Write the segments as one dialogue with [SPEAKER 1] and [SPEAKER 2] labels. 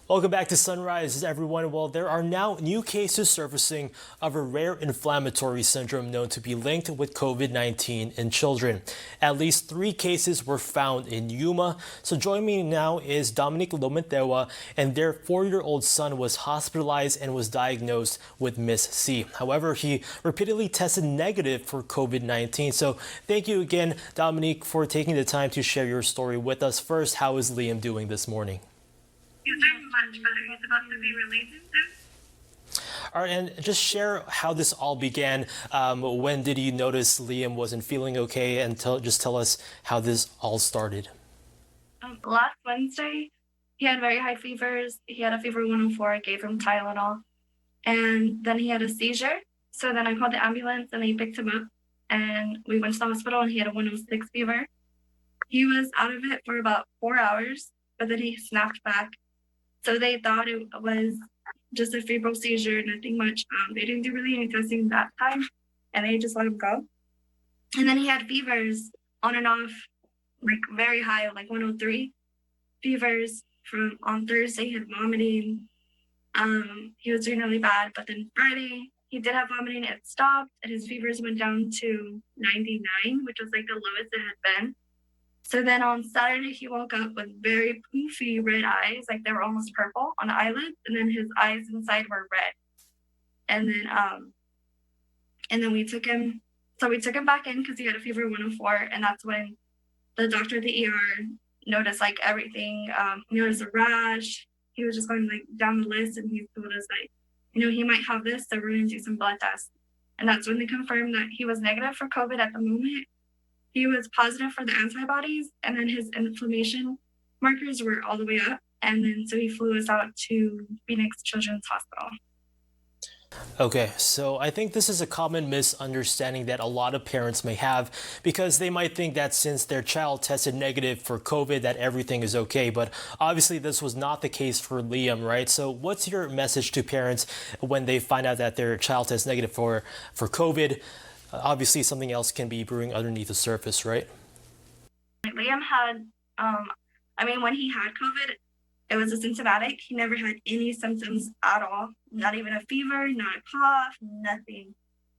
[SPEAKER 1] Welcome back to Sunrise, everyone. Well, there are now new cases surfacing of a rare inflammatory syndrome known to be linked with COVID-19 in children. At least 3 cases were found in Yuma. So joining me now is Dominic Lomentewa, and their 4-year-old son was hospitalized and was diagnosed with Miss C. However, he repeatedly tested negative for COVID-19. So thank you again, Dominic, for taking the time to share your story with us. First, how is Liam doing this morning?
[SPEAKER 2] He's doing much better. He's about to be released soon.
[SPEAKER 1] All right, and just share how this all began. When did you notice Liam wasn't feeling okay? And just tell us how this all started.
[SPEAKER 2] Last Wednesday, he had very high fevers. He had a fever of 104. I gave him Tylenol. And then he had a seizure. So then I called the ambulance and they picked him up. And we went to the hospital and he had a 106 fever. He was out of it for about 4 hours, but then he snapped back. So they thought it was just a febrile seizure, nothing much. They didn't do really any testing that time, and they just let him go. And then he had fevers on and off, like very high, like 103 fevers from on Thursday. He had vomiting. He was doing really bad, but then Friday he did have vomiting. It stopped, and his fevers went down to 99, which was like the lowest it had been. So then on Saturday, he woke up with very poofy red eyes, like they were almost purple on the eyelids, and then his eyes inside were red. And then we took him back in because he had a fever of 104, and that's when the doctor at the ER noticed like everything. He noticed a rash. He was just going like down the list, and he told us like, he might have this, so we're gonna do some blood tests. And that's when they confirmed that he was negative for COVID at the moment. He was positive for the antibodies, and then his inflammation markers were all the way up. And then so he flew us out to Phoenix Children's Hospital.
[SPEAKER 1] Okay, so I think this is a common misunderstanding that a lot of parents may have, because they might think that since their child tested negative for COVID that everything is okay. But obviously this was not the case for Liam, right? So what's your message to parents when they find out that their child tests negative for COVID? Obviously, something else can be brewing underneath the surface, right?
[SPEAKER 2] Liam had, when he had COVID, it was asymptomatic. He never had any symptoms at all, not even a fever, not a cough, nothing.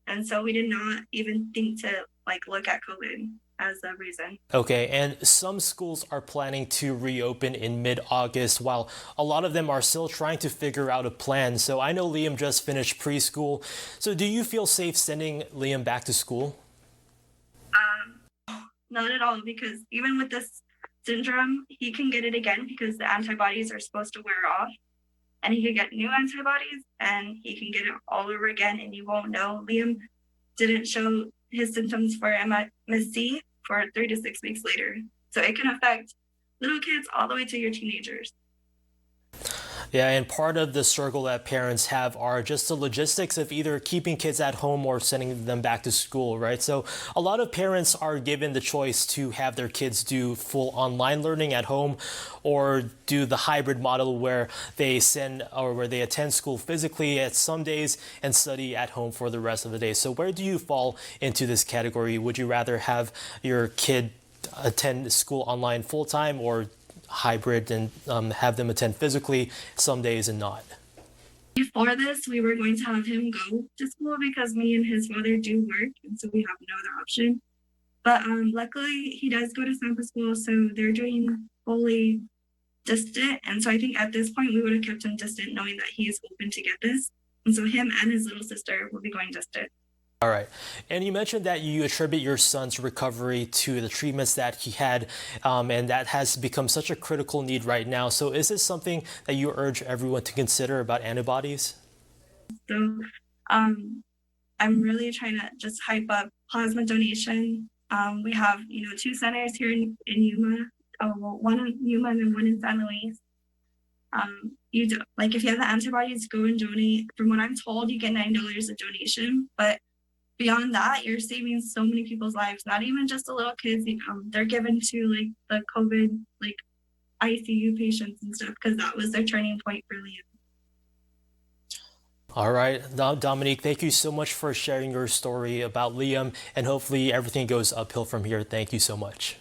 [SPEAKER 2] And so we did not even think to look at COVID as a reason.
[SPEAKER 1] Okay, and some schools are planning to reopen in mid-August, while a lot of them are still trying to figure out a plan. So I know Liam just finished preschool. So do you feel safe sending Liam back to school?
[SPEAKER 2] Not at all, because even with this syndrome, he can get it again because the antibodies are supposed to wear off. And he could get new antibodies and he can get it all over again and you won't know. Liam didn't show his symptoms for MSC for 3 to 6 weeks later. So it can affect little kids all the way to your teenagers.
[SPEAKER 1] Yeah, and part of the struggle that parents have are just the logistics of either keeping kids at home or sending them back to school, right? So a lot of parents are given the choice to have their kids do full online learning at home or do the hybrid model where they attend school physically at some days and study at home for the rest of the day. So where do you fall into this category? Would you rather have your kid attend school online full time or hybrid and have them attend physically some days and not?
[SPEAKER 2] Before this, we were going to have him go to school because me and his father do work, and so we have no other option. But luckily, he does go to Sampa School, so they're doing fully distant. And so I think at this point, we would have kept him distant knowing that he is open to get this. And so him and his little sister will be going distant.
[SPEAKER 1] All right. And you mentioned that you attribute your son's recovery to the treatments that he had, and that has become such a critical need right now. So is this something that you urge everyone to consider about antibodies?
[SPEAKER 2] So I'm really trying to just hype up plasma donation. We have, 2 centers here in Yuma, one in Yuma and then one in San Luis. If you have the antibodies, go and donate. From what I'm told, you get $9 a donation, but beyond that, you're saving so many people's lives, not even just the little kids. They're given to the COVID ICU patients and stuff because that was their turning point for Liam.
[SPEAKER 1] All right, Dominique, thank you so much for sharing your story about Liam, and hopefully everything goes uphill from here. Thank you so much.